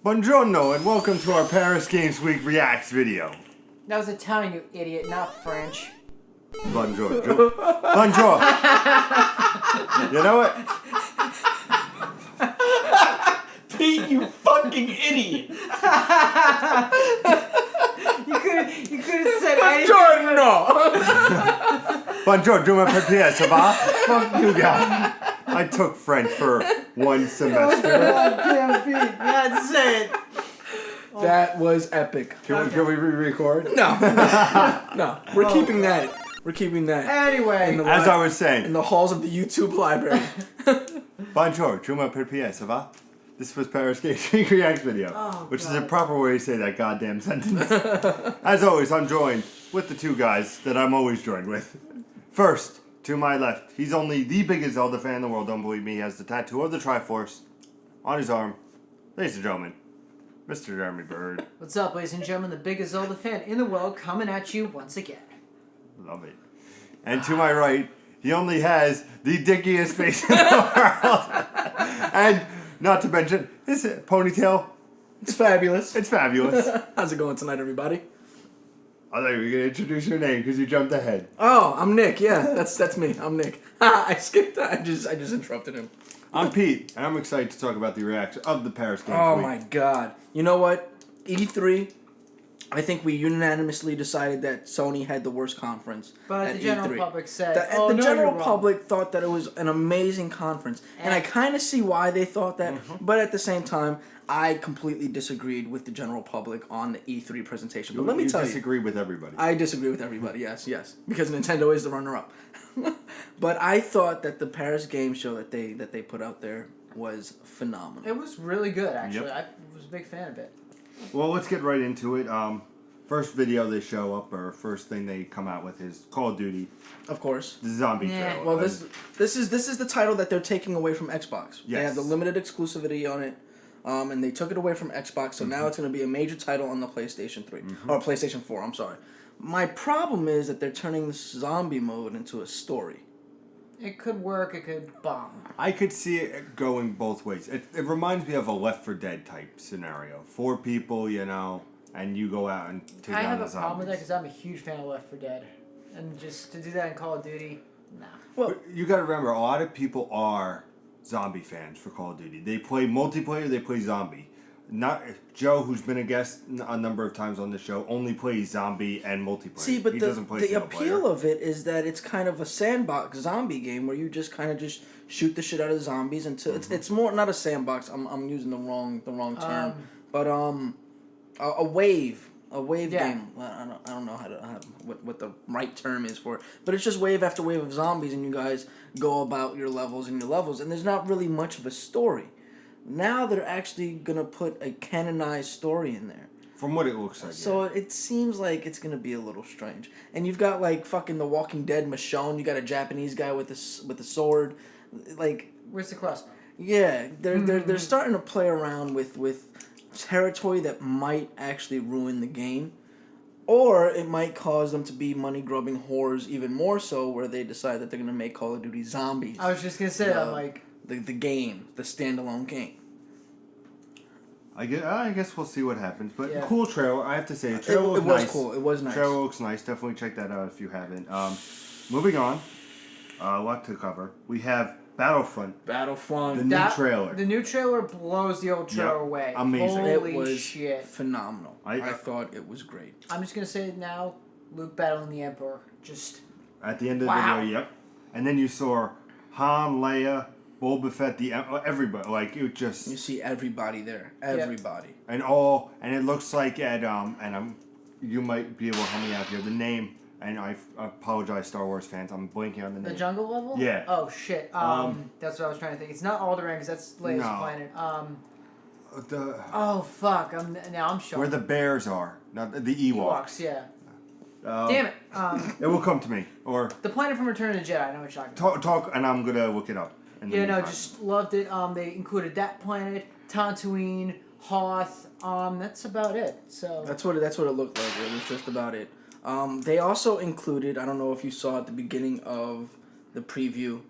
Buongiorno and welcome to our Paris Games Week Reacts video. That was Italian, you idiot, not French. Bonjour. Bonjour. You know what? Pete, you fucking idiot! You could have said anything. Buongiorno! Bonjour, je m'appelle Pierre, ça va? Fuck you guys. I took French for one semester. Goddamn Pete, you had to say it. That was epic. Can we re-record? No. No. We're keeping that. We're keeping that. Anyway. As I was saying. In the halls of the YouTube library. Bonjour, je m'appelle Pierre, ça va? This was Paris Games Week Reacts video, which is a proper way to say that goddamn sentence. As always, I'm joined with the two guys that I'm always joined with. First, to my left, he's only the biggest Zelda fan in the world, don't believe me. He has the tattoo of the Triforce on his arm. Ladies and gentlemen, Mr. Jeremy Bird. What's up, ladies and gentlemen? The biggest Zelda fan in the world coming at you once again. Love it. And to my right, he only has the dickiest face in the world. And not to mention his ponytail. It's fabulous. It's fabulous. How's it going tonight, everybody? I thought you were going to introduce your name because you jumped ahead. Oh, I'm Nick. Yeah, that's me. I'm Nick. I skipped that. I just interrupted him. I'm Pete, and I'm excited to talk about the reaction of the Paris Games Oh Week. my god. You know what? E3, I think we unanimously decided that Sony had the worst conference. But at the general E3. public said, the no, general you're wrong. public thought that it was an amazing conference. And I kind of see why they thought that. But at the same time, I completely disagreed with the general public on the E3 presentation. But let me tell you. You disagree with everybody. I disagree with everybody, yes. Because Nintendo is the runner-up. But I thought that the Paris Game Show that they put out there was phenomenal. It was really good, actually. Yep. I was a big fan of it. Well, let's get right into it. First video they show up, or first thing they come out with is Call of Duty. Of course. The zombie Yeah. trailer. Well, this is the title that they're taking away from Xbox. Yes. They have the limited exclusivity on it, and they took it away from Xbox. So now it's going to be a major title on the PlayStation 3 or PlayStation 4. I'm sorry. My problem is that they're turning this zombie mode into a story. It could work, it could bomb. I could see it going both ways. It reminds me of a Left 4 Dead type scenario. 4 people, you know, and you go out and take I down have the a zombies. problem with that because I'm a huge fan of Left 4 Dead. And just to do that in Call of Duty, nah. Well, But you got to remember, a lot of people are zombie fans for Call of Duty. They play multiplayer, they play zombie. Not Joe, who's been a guest a number of times on the show, only plays zombie and multiplayer. see, but he the doesn't play the single appeal player. of it is that it's kind of a sandbox zombie game where you just kind of just shoot the shit out of the zombies until it's more not a sandbox. I'm using the wrong term, but a wave game. I don't know what the right term is for it, but it's just wave after wave of zombies, and you guys go about your levels, and there's not really much of a story. Now they're actually gonna put a canonized story in there. From what it looks like. So it seems like it's gonna be a little strange. And you've got like fucking The Walking Dead Michonne. You got a Japanese guy with a sword, like Where's the crossbow? yeah. They're starting to play around with territory that might actually ruin the game, or it might cause them to be money grubbing whores even more so, where they decide that they're gonna make Call of Duty Zombies. I was just gonna say, I'm like, the game, the standalone game. I guess we'll see what happens. But Yeah. cool trailer, I have to say. The It trailer was nice. cool. It was nice. Trailer looks nice. Definitely check that out if you haven't. Moving on. A lot to cover. We have Battlefront. Battlefront. The new trailer. The new trailer blows the old trailer Yep. away. Amazing. Holy It was shit. phenomenal. I thought it was great. I'm just gonna say it now, Luke battling the Emperor. Just At the end of the Wow. video, yep. And then you saw Han, Leia, Boba Fett, everybody. Like, it You just... see everybody there. Everybody. And it looks like at, you might be able to help me out here. The name, and I apologize, Star Wars fans, I'm blanking on the name. the jungle level? Yeah. Oh shit. That's what I was trying to think. It's not Alderaan because that's Leia's No. planet. The, Oh fuck. I'm shocked. where the bears are, not the Ewoks. Yeah. Damn it. It will come to me. Or The planet from Return of the Jedi. I know what you're talking about. talk, and I'm gonna look it up. in the Yeah, no, meantime. just loved it. They included that planet, Tatooine, Hoth. That's about it. So That's what it looked like. It was just about it. They also included, I don't know if you saw at the beginning of the preview,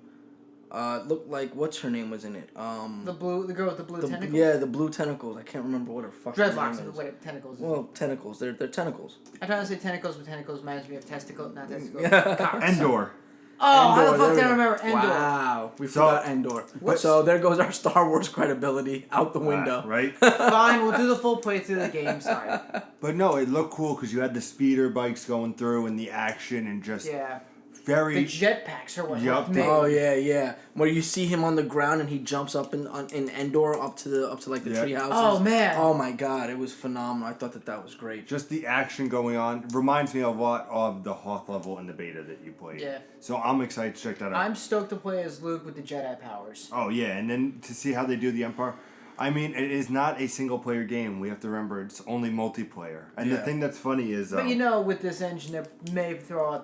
Looked like what's her name was in it. The girl with the blue tentacles. Yeah, the blue tentacles. I can't remember what her fucking Dreadlocks. name is. What tentacles? Well, tentacles. They're tentacles. I try to say tentacles, but tentacles reminds me of testicle, not testicles. Endor. Oh, how the Endor, fuck did I there we remember go. Endor? Wow, we So- forgot Endor. So there goes our Star Wars credibility out the window. Right? Fine, we'll do the full playthrough of the game. Sorry. But no, it looked cool because you had the speeder bikes going through and the action and just Yeah. very... The jetpacks are what Yup. hooked me. Oh yeah. Where you see him on the ground and he jumps up in Endor up to like the tree houses. Oh, man. Oh my god, it was phenomenal. I thought that was great. Just the action going on reminds me a lot of the Hoth level in the beta that you played. Yeah. So I'm excited to check that out. I'm stoked to play as Luke with the Jedi powers. Oh yeah, and then to see how they do the Empire. I mean, it is not a single player game. We have to remember it's only multiplayer. And the Yeah. thing that's funny is, But with this engine, they may throw out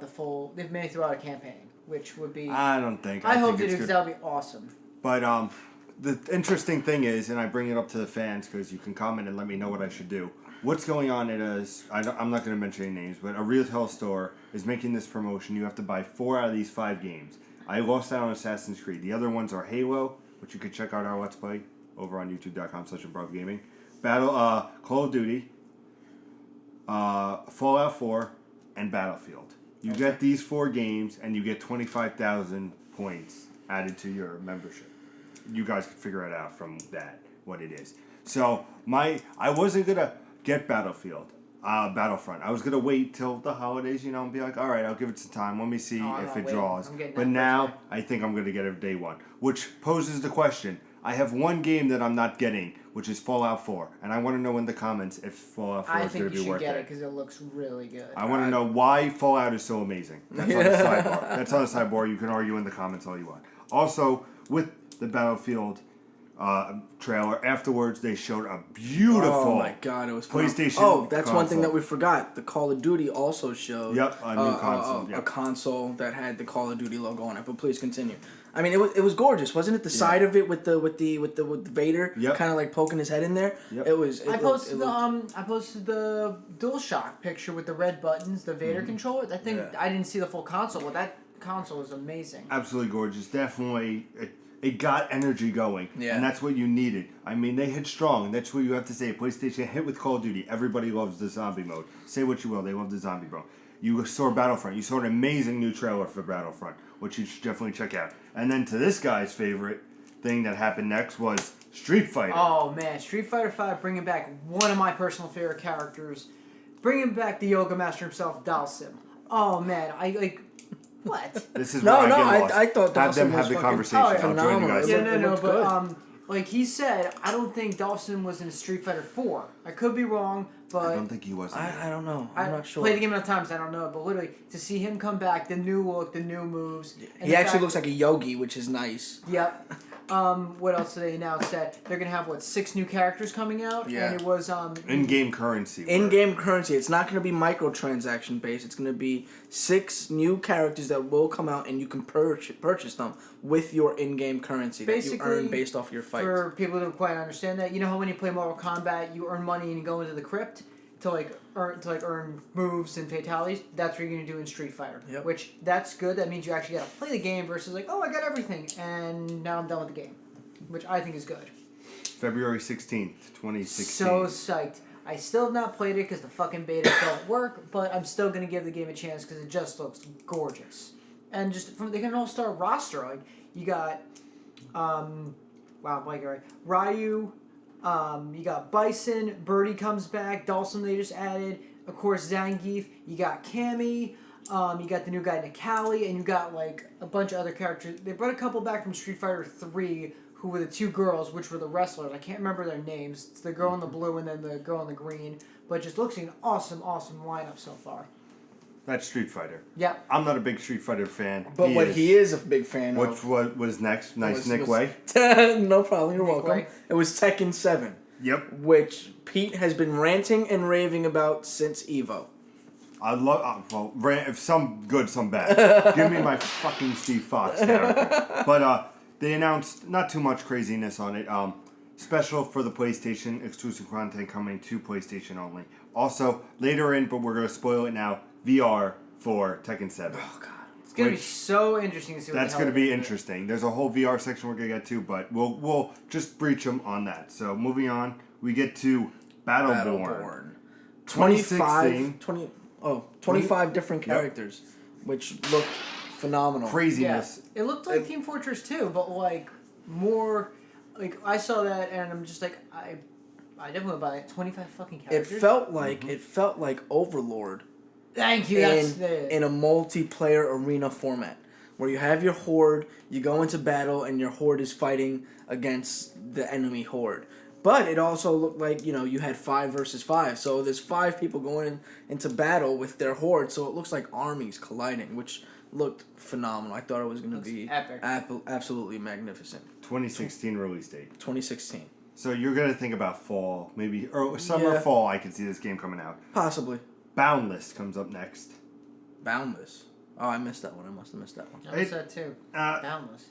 they may throw out a campaign, which would be. I don't think. I hope think they do it's because good. that would be awesome. But the interesting thing is, and I bring it up to the fans because you can comment and let me know what I should do. What's going on I'm not going to mention any names, but a retail store is making this promotion. You have to buy 4 out of these 5 games. I lost out on Assassin's Creed. The other ones are Halo, which you can check out our Let's Play over on youtube.com/improvgaming. Call of Duty, Fallout 4, and Battlefield. You get these 4 games, and you get 25,000 points added to your membership. You guys can figure it out from that, what it is. So, I wasn't going to get Battlefront. I was going to wait till the holidays, and be like, all right, I'll give it some time. Let me see if it draws. But now, I think I'm going to get it day one. Which poses the question. I have one game that I'm not getting, which is Fallout 4. And I want to know in the comments if Fallout 4 is going to be worth it. I think you should get it because it looks really good. I want to know why Fallout is so amazing. That's on the sidebar. That's on the sidebar. You can argue in the comments all you want. Also, with the Battlefield trailer, afterwards they showed a beautiful Oh my god, it was PlayStation Oh, that's one thing console. that we forgot. The Call of Duty also showed a new console. a console that had the Call of Duty logo on it. But please continue. I mean, it was gorgeous, wasn't it? The side of it with the Vader kind of like poking his head in there. Yep. It was. I posted the DualShock picture with the red buttons, the Vader controller. I think I didn't see the full console, but that console is amazing. Absolutely gorgeous. Definitely, it got energy going, and that's what you needed. I mean, they hit strong. That's what you have to say. PlayStation hit with Call of Duty. Everybody loves the zombie mode. Say what you will, they love the zombie mode. You saw Battlefront. You saw an amazing new trailer for Battlefront, which you should definitely check out. And then to this guy's favorite thing that happened next was Street Fighter. Oh man, Street Fighter V bringing back one of my personal favorite characters, bringing back the Yoga Master himself, Dalsim. Oh man, I like. What? This is where I get lost. I thought have them Dawson have was the fucking conversation. I'll join you phenomenal. guys. Yeah, It no, looked but good. like he said, I don't think Dawson was in Street Fighter 4. I could be wrong, but I don't think he was. I don't know. I'm not sure. Played the game enough times, I don't know. But literally, to see him come back, the new look, the new moves. And He the actually fact- looks like a yogi, which is nice. Yep. What else did they announce? That they're gonna have 6 new characters coming out, Yeah. and it was In-game currency. In-game currency. It's not going to be microtransaction based. It's going to be 6 new characters that will come out, and you can purchase them with your in-game currency that you earn based off your fights. For people who don't quite understand that, you know how when you play Mortal Kombat, you earn money and you go into the crypt to earn moves and fatalities. That's what you're gonna do in Street Fighter. Yep. Which that's good. That means you actually gotta play the game versus I got everything and now I'm done with the game, which I think is good. February 16th, 2016. So psyched. I still have not played it because the fucking beta don't work, but I'm still gonna give the game a chance because it just looks gorgeous. And just they got an all-star roster. Like you got, Ryu. You got Bison. Birdie comes back. Dawson they just added. Of course Zangief. You got Cammy. You got the new guy Nikali, and you got a bunch of other characters. They brought a couple back from Street Fighter 3. Who were the 2 girls, which were the wrestlers. I can't remember their names. It's the girl in the blue and then the girl in the green. But just looks like an awesome lineup so far. That's Street Fighter. Yep. I'm not a big Street Fighter fan. But he is a big fan of... What was next? Nice Nick Way. No problem, you're Nick welcome. Way. It was Tekken 7. Yep. Which Pete has been ranting and raving about since EVO. I love, if some good, some bad. Give me my fucking Steve Fox character. But they announced not too much craziness on it. Special for the PlayStation, exclusive content coming to PlayStation only. Also, later in, but we're going to spoil it now, VR for Tekken 7. Oh, God. It's gonna be so interesting to see. That's going to be interesting. There's a whole VR section we're going to get to, but we'll just breach them on that. So moving on, we get to Battleborn. 25 different characters, which looked phenomenal. Craziness. Yeah. It looked like Team Fortress 2, but like more. Like I saw that and I'm just like I definitely buy it. 25 fucking characters. It felt like Overlord. Thank you. In a multiplayer arena format where you have your horde, you go into battle, and your horde is fighting against the enemy horde. But it also looked like, you had 5 versus 5. So there's 5 people going into battle with their horde. So it looks like armies colliding, which looked phenomenal. I thought it was going to be epic. Absolutely magnificent. 2016 release date. 2016. So you're going to think about fall, maybe summer, fall. I could see this game coming out. Possibly. Boundless comes up next. Boundless. Oh, I missed that one. I must have missed that one. I missed that too. Boundless.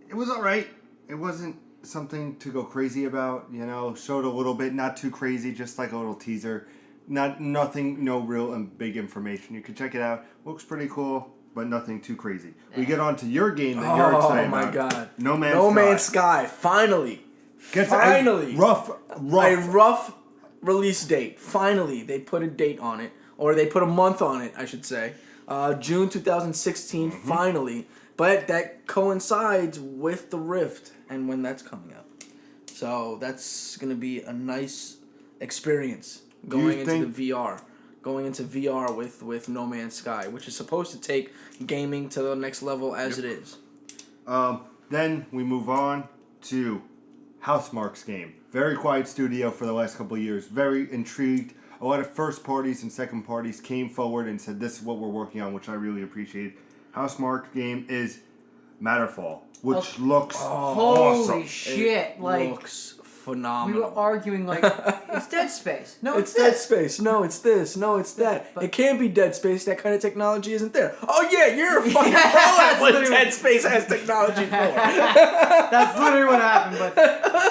It was alright. It wasn't something to go crazy about. Showed a little bit, not too crazy, just like a little teaser. Nothing, no real and big information. You can check it out. Looks pretty cool, but nothing too crazy. We get on to your game that you're excited about. Oh my god. No Man's Sky. Finally. Finally. A rough release date. Finally, they put a date on it, or they put a month on it, I should say. June 2016, finally. But that coincides with the Rift and when that's coming out. So that's going to be a nice experience going into the VR. Going into VR with No Man's Sky, which is supposed to take gaming to the next level as it is. Then we move on to Housemarque's game. Very quiet studio for the last couple of years. Very intrigued. A lot of first parties and second parties came forward and said, this is what we're working on, which I really appreciate. Housemarque game is Matterfall, which looks awesome. Holy shit. It looks phenomenal. We were arguing like, it's Dead Space. No, it's Dead Space. No, it's this. No, it's that. It can't be Dead Space. That kind of technology isn't there. Oh yeah, you're a fucking pro at what Dead Space has technology for. That's literally what happened. But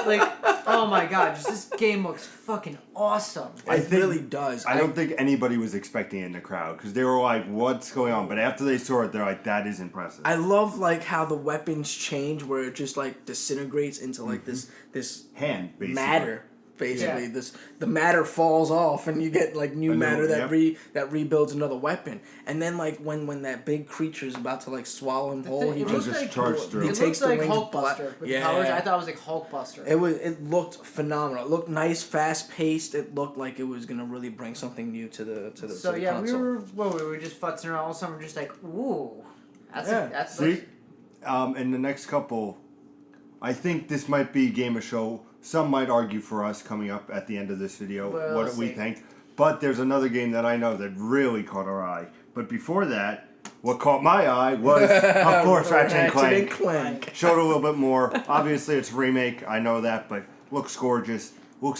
like, oh my god, just this game looks fucking awesome. It really does. I don't think anybody was expecting it in the crowd because they were like, "What's going on?" But after they saw it, they're like, "That is impressive." I love like how the weapons change, where it just like disintegrates into like this hand basically. Matter. Basically, the matter falls off, and you get like new matter that rebuilds another weapon. And then like when that big creature is about to like swallow him whole, he just charges through. It looks like Hulkbuster with the powers. I thought it was like Hulkbuster. It looked phenomenal. It looked nice, fast paced. It looked like it was gonna really bring something new to the So yeah, console. we were just futzing around. All of a sudden, we're just like, ooh, that's see. In the next couple, I think this might be Game of Show. Some might argue for us coming up at the end of this video what we think. But there's another game that I know that really caught our eye. But before that, what caught my eye was, of course, Ratchet and Clank. Showed a little bit more. Obviously, it's a remake. I know that, but looks gorgeous.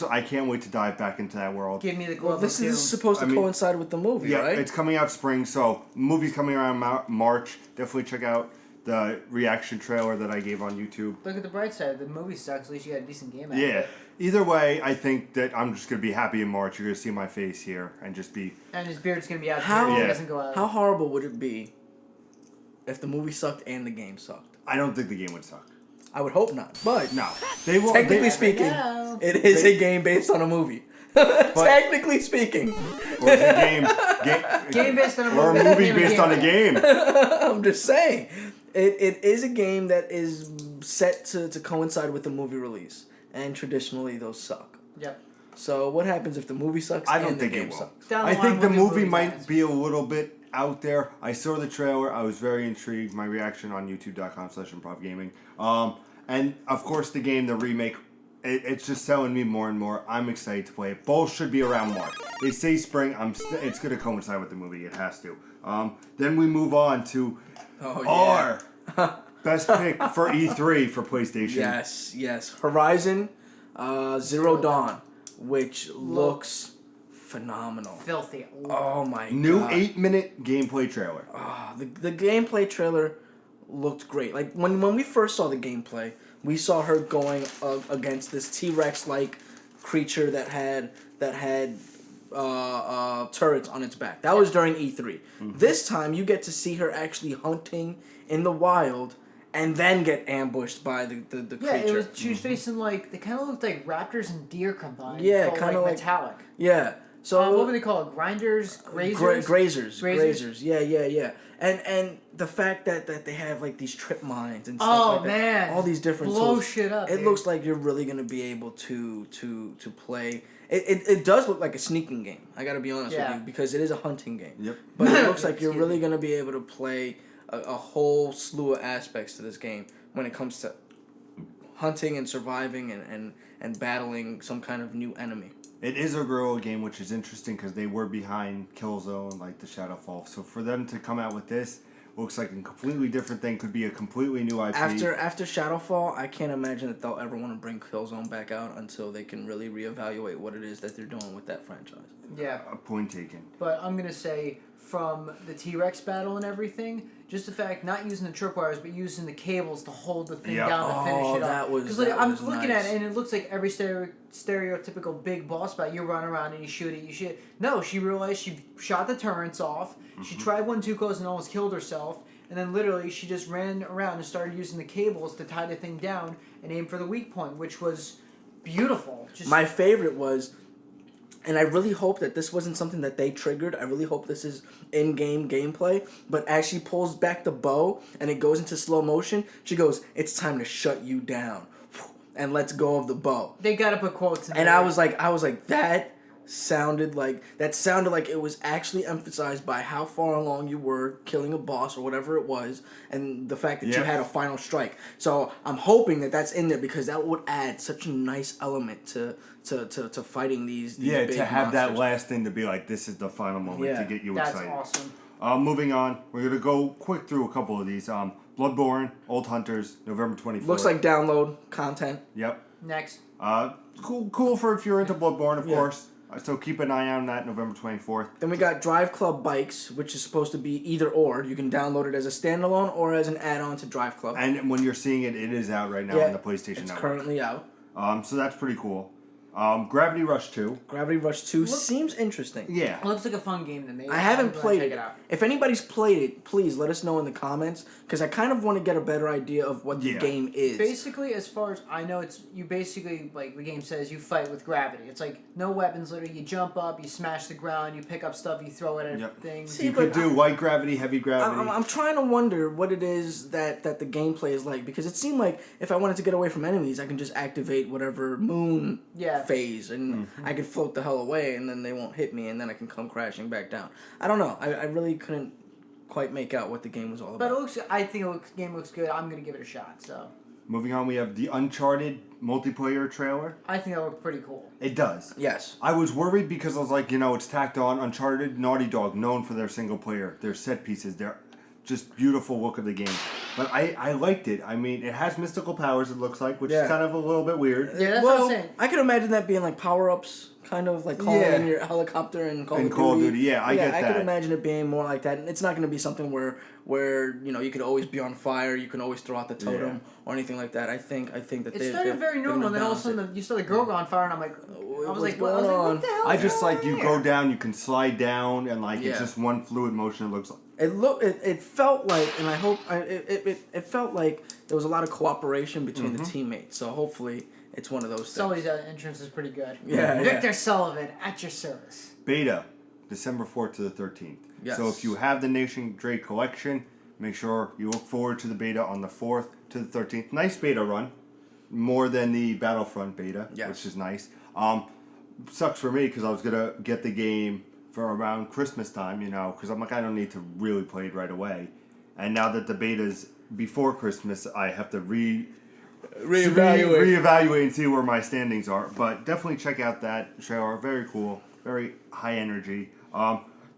I can't wait to dive back into that world. Give me the glove. This is supposed to coincide with the movie, right? Yeah, it's coming out spring, so movie's coming around March. Definitely check out the reaction trailer that I gave on YouTube. Look at the bright side. The movie sucks. At least you got a decent game out Yeah. of it. Either way, I think that I'm just going to be happy in March. You're going to see my face here and just be... And his beard's going to be out How, here. He doesn't go out. How horrible would it be if the movie sucked and the game sucked? I don't think the game would suck. I would hope not. But no. They won't, technically speaking, it is a game based on a movie. Technically speaking. Or it's a game based on a movie. Or a movie based on a game. I'm just saying. It is a game that is set to coincide with the movie release. And traditionally, those suck. Yep. So what happens if the movie sucks and the game sucks? I think the movie might be a little bit out there. I saw the trailer. I was very intrigued. My reaction on youtube.com/improvgaming. And, of course, the game, the remake, it's just selling me more and more. I'm excited to play it. Both should be around March. They say spring. It's going to coincide with the movie. It has to. Then we move on to our best pick for E3 for PlayStation. Yes. Horizon Zero Dawn, which looks phenomenal. Filthy. Oh my god. New 8-minute gameplay trailer. The gameplay trailer looked great. Like when we first saw the gameplay, we saw her going against this T-Rex like creature that had turrets on its back. That was during E3. This time, you get to see her actually hunting in the wild, and then get ambushed by the creature. She was facing like they kind of looked like raptors and deer combined. Yeah, but, kind of like metallic. Yeah. So What would they call it? Grinders, grazers, grazers. Yeah. And the fact that they have like these trip mines and stuff like that. Man, All these different blow tools. shit up. It dude. looks like you're really gonna be able to play. It does look like a sneaking game. I gotta be honest with you, because it is a hunting game. Yep. But it looks like you're really gonna be able to play a whole slew of aspects to this game when it comes to hunting and surviving and battling some kind of new enemy. It is a guerrilla game, which is interesting because they were behind Killzone, like the Shadowfall. So for them to come out with this, looks like a completely different thing. Could be a completely new IP. After Shadowfall, I can't imagine that they'll ever want to bring Killzone back out until they can really reevaluate what it is that they're doing with that franchise. Yeah. A point taken. But I'm gonna say from the T-Rex battle and everything, just the fact not using the tripwires but using the cables to hold the thing down to finish it up. That was I'm looking at it and it looks like every stereotypical big boss battle. You run around and you shoot it. No, she realized she shot the turrets off. She tried one too close and almost killed herself. And then literally she just ran around and started using the cables to tie the thing down and aim for the weak point, which was beautiful. My favorite was, and I really hope that this wasn't something that they triggered. I really hope this is in-game gameplay. But as she pulls back the bow and it goes into slow motion, she goes, "It's time to shut you down," and lets go of the bow. They gotta put quotes in and there. I was like, that sounded like it was actually emphasized by how far along you were killing a boss or whatever it was, and the fact that you had a final strike. So I'm hoping that that's in there because that would add such a nice element to fighting these big to have monsters. that last thing to be like, this is the final moment to get you excited. That's awesome. Moving on, we're gonna go quick through a couple of these. Bloodborne, Old Hunters, November 24th. Looks like download content. Yep. Next. Cool for if you're into Bloodborne, of course. So keep an eye on that, November 24th. Then we got Drive Club Bikes, which is supposed to be either or. You can download it as a standalone or as an add-on to Drive Club. And when you're seeing it, it is out right now on the PlayStation Network. It's currently out. So that's pretty cool. Gravity Rush 2. Gravity Rush 2 seems interesting. Yeah. It looks like a fun game to me. I haven't played check it. out. If anybody's played it, please let us know in the comments, because I kind of want to get a better idea of what the game is. Basically, as far as I know, you basically, like the game says, you fight with gravity. It's like no weapons, literally. You jump up, you smash the ground, you pick up stuff, you throw it at things. See, you could do light gravity, heavy gravity. I'm trying to wonder what it is that the gameplay is like, because it seemed like if I wanted to get away from enemies, I can just activate whatever moon phase, and I could float the hell away, and then they won't hit me, and then I can come crashing back down. I don't know. I really couldn't quite make out what the game was all about. But I think the game looks good. I'm gonna give it a shot. So. Moving on, we have the Uncharted multiplayer trailer. I think that looked pretty cool. It does. Yes. I was worried because I was like, it's tacked on. Uncharted, Naughty Dog, known for their single player, their set pieces, their just beautiful look of the game. But I liked it. I mean, it has mystical powers, it looks like, which is kind of a little bit weird. Yeah, that's what I'm saying. I could imagine that being like power-ups, kind of like calling in your helicopter and Call of Duty. Yeah, I get that. I could imagine it being more like that. And it's not going to be something where you could always be on fire, you can always throw out the totem or anything like that. I think that it started very normal, and then all of a sudden you saw the girl go on fire, and I'm like, what the hell? I just like you go down, you can slide down, and it's just one fluid motion. It looks like. It felt like, and I hope it felt like there was a lot of cooperation between the teammates. So hopefully it's one of those things. Sully's entrance is pretty good. Yeah. Victor Sullivan at your service. Beta, December 4th to the 13th. Yes. So if you have the Nation Drake collection, make sure you look forward to the beta on the 4th to the 13th. Nice beta run, more than the Battlefront beta, which is nice. Sucks for me because I was gonna get the game for around Christmas time, because I'm like, I don't need to really play it right away. And now that the beta's before Christmas, I have to reevaluate and see where my standings are. But definitely check out that trailer. Very cool, very high energy.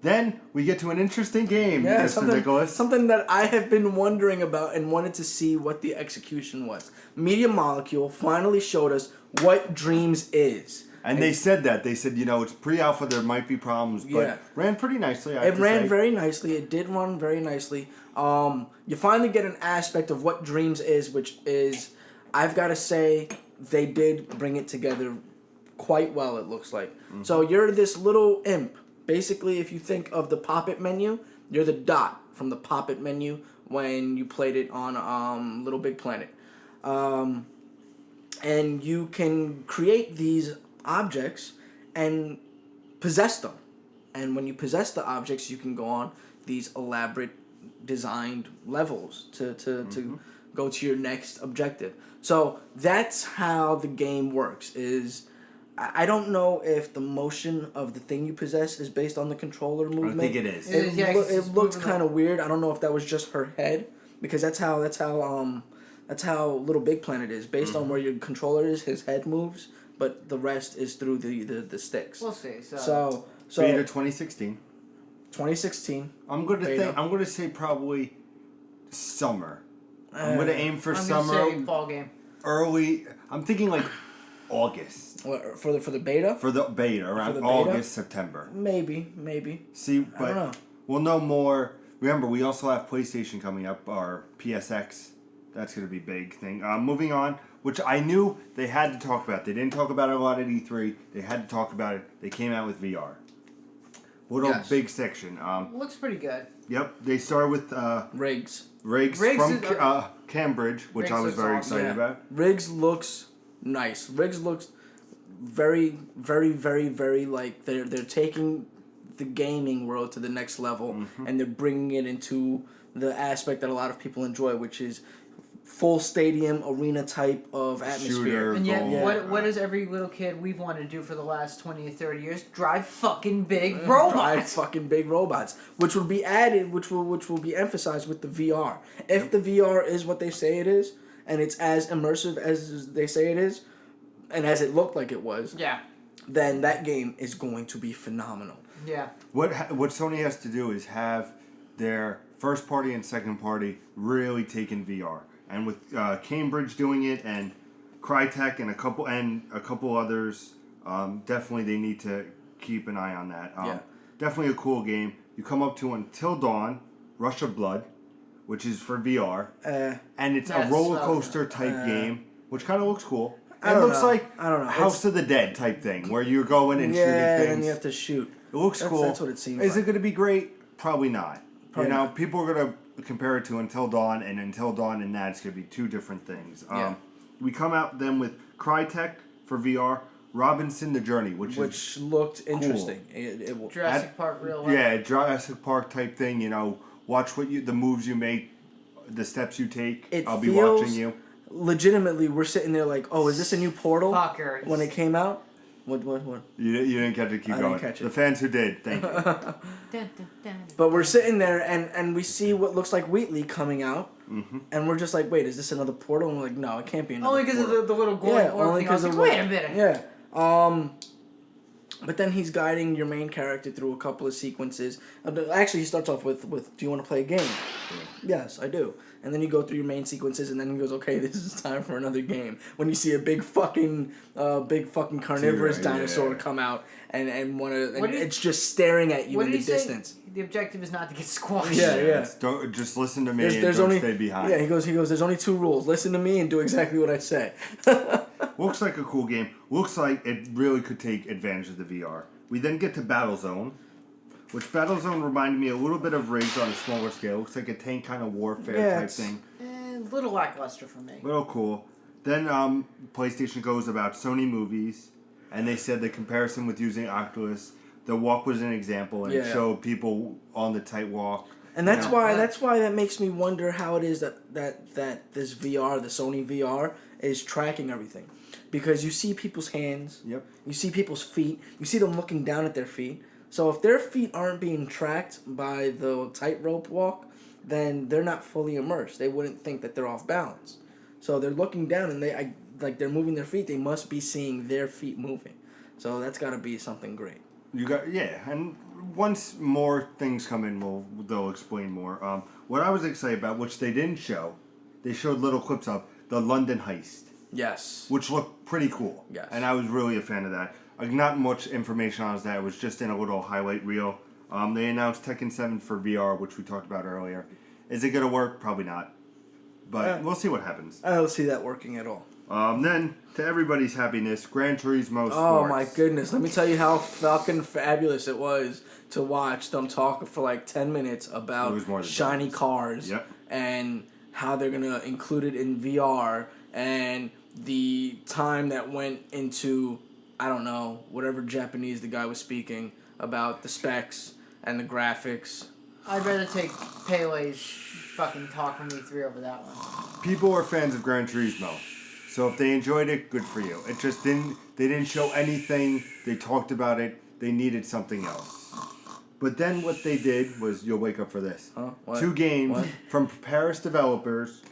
Then we get to an interesting game, Mr. Nicholas. Something that I have been wondering about and wanted to see what the execution was. Media Molecule finally showed us what Dreams is. And they said that. They said, it's pre-alpha, there might be problems, but ran pretty nicely, I have to say. It ran very nicely. It did run very nicely. You finally get an aspect of what Dreams is, which is, I've got to say, they did bring it together quite well, it looks like. So you're this little imp. Basically, if you think of the Pop-It menu, you're the dot from the Pop-It menu when you played it on Little Big Planet. And you can create these objects and possess them. And when you possess the objects, you can go on these elaborate designed levels to go to your next objective. So that's how the game works. I don't know if the motion of the thing you possess is based on the controller movement. I think it is. It looked kind of weird. I don't know if that was just her head, because that's how Little Big Planet is. Based on where your controller is, his head moves, but the rest is through the sticks. We'll see. So Beta 2016. 2016. I'm gonna say probably summer. I'm gonna aim for summer. I'm gonna say fall game. Early. I'm thinking like August. What, for the beta? For the beta, around August, September. Maybe. See, I don't know. We'll know more. Remember, we also have PlayStation coming up, our PSX. That's going to be a big thing. Moving on, which I knew they had to talk about. They didn't talk about it a lot at E3. They had to talk about it. They came out with VR. Big section. Looks pretty good. Yep, they started with Riggs from Cambridge, which I was very excited about. Riggs looks nice. Riggs looks very, very, very, very like they're taking the gaming world to the next level, and they're bringing it into the aspect that a lot of people enjoy, which is full stadium arena type of atmosphere. Shooter, And yet, goal. what does every little kid we've wanted to do for the last 20 or 30 years? Drive fucking big robots. Drive fucking big robots, which will be added, which will be emphasized with the VR. If the VR is what they say it is, and it's as immersive as they say it is, and as it looked like it was, then that game is going to be phenomenal. Yeah. What Sony has to do is have their first party and second party really taken VR, and with Cambridge doing it and Crytek and a couple others, definitely they need to keep an eye on that. Definitely a cool game. You come up to Until Dawn, Rush of Blood, which is for VR, and it's a roller coaster type game, which kind of looks cool. It looks like House of the Dead type thing, where you're going and shooting things. and you have to shoot. It looks cool. That's what it seems Is like. it going to be great? Probably not. Probably not. People are going to compare it to Until Dawn, and Until Dawn and that's going to be two different things. We come out then with Crytek for VR, Robinson the Journey, which looked interesting. It will Jurassic Park real life. Yeah, Jurassic Park type thing. Watch the moves you make, the steps you take. I'll be watching you. Legitimately, we're sitting there like, oh, is this a new Portal? Fuckers. When it came out? What? You didn't catch it. Keep going. Didn't catch it. The fans who did, thank you. Dun, dun, dun. But we're sitting there and we see what looks like Wheatley coming out, and we're just like, wait, is this another Portal? And we're like, no, it can't be another Only because Portal. of the little glowing orb thing. I was like, wait a minute. Yeah. But then he's guiding your main character through a couple of sequences. Actually, he starts off with do you want to play a game? Yeah. Yes, I do. And then you go through your main sequences, and then he goes, okay, this is time for another game. When you see a big fucking carnivorous dinosaur come out, and it's just staring at you in the distance. Say? The objective is not to get squashed. Yeah. Don't just listen to me and there's don't only, stay behind. Yeah, he goes, there's only two rules. Listen to me and do exactly what I say. Looks like a cool game. Looks like it really could take advantage of the VR. We then get to Battlezone, which Battlezone reminded me a little bit of Riggs on a smaller scale. Looks like a tank kind of warfare type thing. A little lackluster for me. Little cool. Then PlayStation goes about Sony movies, and they said the comparison with using Oculus, the walk was an example, and it showed people on the tight walk. And that's why that makes me wonder how it is that this VR, the Sony VR, is tracking everything. Because you see people's hands, you see people's feet, you see them looking down at their feet. So if their feet aren't being tracked by the tightrope walk, then they're not fully immersed. They wouldn't think that they're off balance. So they're looking down and they're moving their feet. They must be seeing their feet moving. So that's got to be something great. And once more things come in, they'll explain more. What I was excited about, which they didn't show, they showed little clips of the London heist. Yes. Which looked pretty cool. Yes. And I was really a fan of that. Not much information on that. It was just in a little highlight reel. They announced Tekken 7 for VR, which we talked about earlier. Is it going to work? Probably not. But we'll see what happens. I don't see that working at all. Then, to everybody's happiness, Gran Turismo Sports. Oh my goodness! Let me tell you how fucking fabulous it was to watch them talk for like 10 minutes about shiny cars and how they're gonna include it in VR and the time that went into, I don't know, whatever Japanese the guy was speaking about the specs and the graphics. I'd rather take Pele's fucking talking me through over that one. People are fans of Gran Turismo. So if they enjoyed it, good for you. It just didn't. They didn't show anything. They talked about it. They needed something else. But then what they did was, you'll wake up for this. What? 2 games from Paris developers,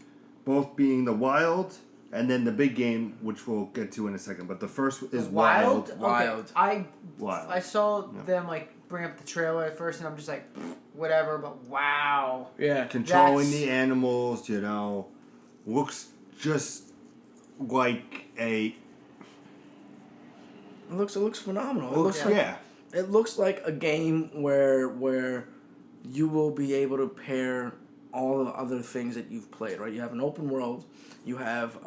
both being the Wild and then the big game, which we'll get to in a second. But the first is Wild. Wild. Okay. I saw them like bring up the trailer at first, and I'm just like, whatever. But wow. Yeah. Controlling the animals, looks just like a. It looks phenomenal. It looks like a game where you will be able to pair all the other things that you've played. Right, you have an open world, you have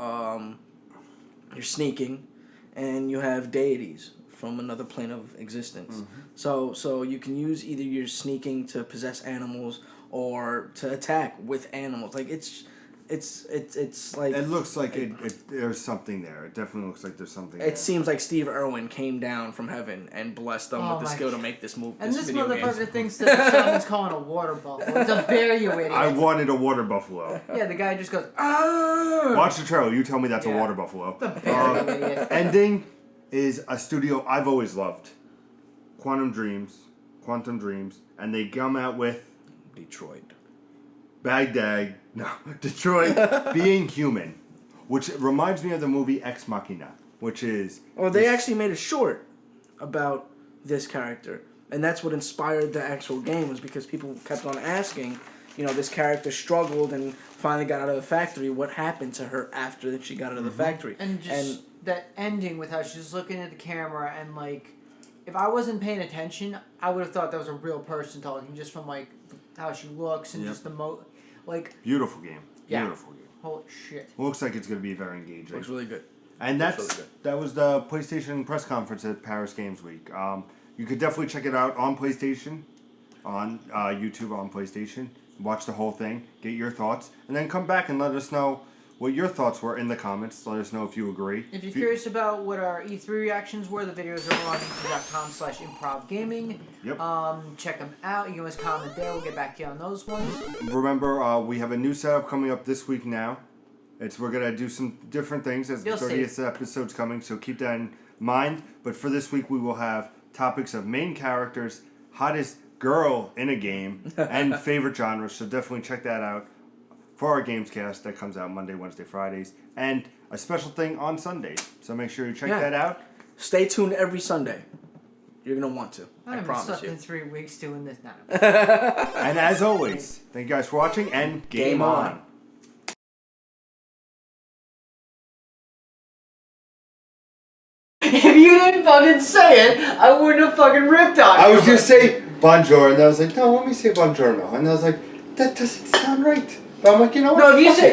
you're sneaking, and you have deities from another plane of existence. Mm-hmm. So you can use either your sneaking to possess animals or to attack with animals. Like it's like... It looks like there's something there. It definitely looks like there's something there. It seems like Steve Irwin came down from heaven and blessed them with the skill to make this movie. And this motherfucker thinks that someone's calling a water buffalo. It's a bear, you idiot. I wanted a water buffalo. Yeah, the guy just goes, ah! Watch the trailer. You tell me that's a water buffalo. The bear, you idiot. Ending is a studio I've always loved. Quantum Dreams. And they come out with... Detroit. Baghdad. No, Detroit Being Human, which reminds me of the movie Ex Machina, which is... Well, they actually made a short about this character, and that's what inspired the actual game, was because people kept on asking, this character struggled and finally got out of the factory. What happened to her after that she got out of the factory? And that ending with how she's looking at the camera and, like, if I wasn't paying attention, I would have thought that was a real person talking, just from, like, how she looks and just the beautiful game. Yeah. Beautiful game. Holy shit. Looks like it's going to be very engaging. Looks really good. And that was the PlayStation press conference at Paris Games Week. You could definitely check it out on PlayStation, on YouTube on PlayStation. Watch the whole thing, get your thoughts, and then come back and let us know what your thoughts were in the comments. Let us know if you agree. If you're curious about what our E3 reactions were, the videos are on youtube.com/improvgaming. Yep. Check them out. You can always comment there. We'll get back to you on those ones. Remember, we have a new setup coming up this week now. We're going to do some different things as the 30th episode's coming, so keep that in mind. But for this week, we will have topics of main characters, hottest girl in a game, and favorite genres. So definitely check that out for our Gamescast that comes out Monday, Wednesday, Fridays, and a special thing on Sundays. So make sure you check that out. Stay tuned every Sunday. You're going to want to. I promise you. I've been in 3 weeks doing this now. And as always, thank you guys for watching, and game on. If you didn't fucking say it, I wouldn't have fucking ripped on you. I was just saying bonjour, and I was like, no, let me say buongiorno. And I was like, that doesn't sound right. But I'm like, you know what? No, if you say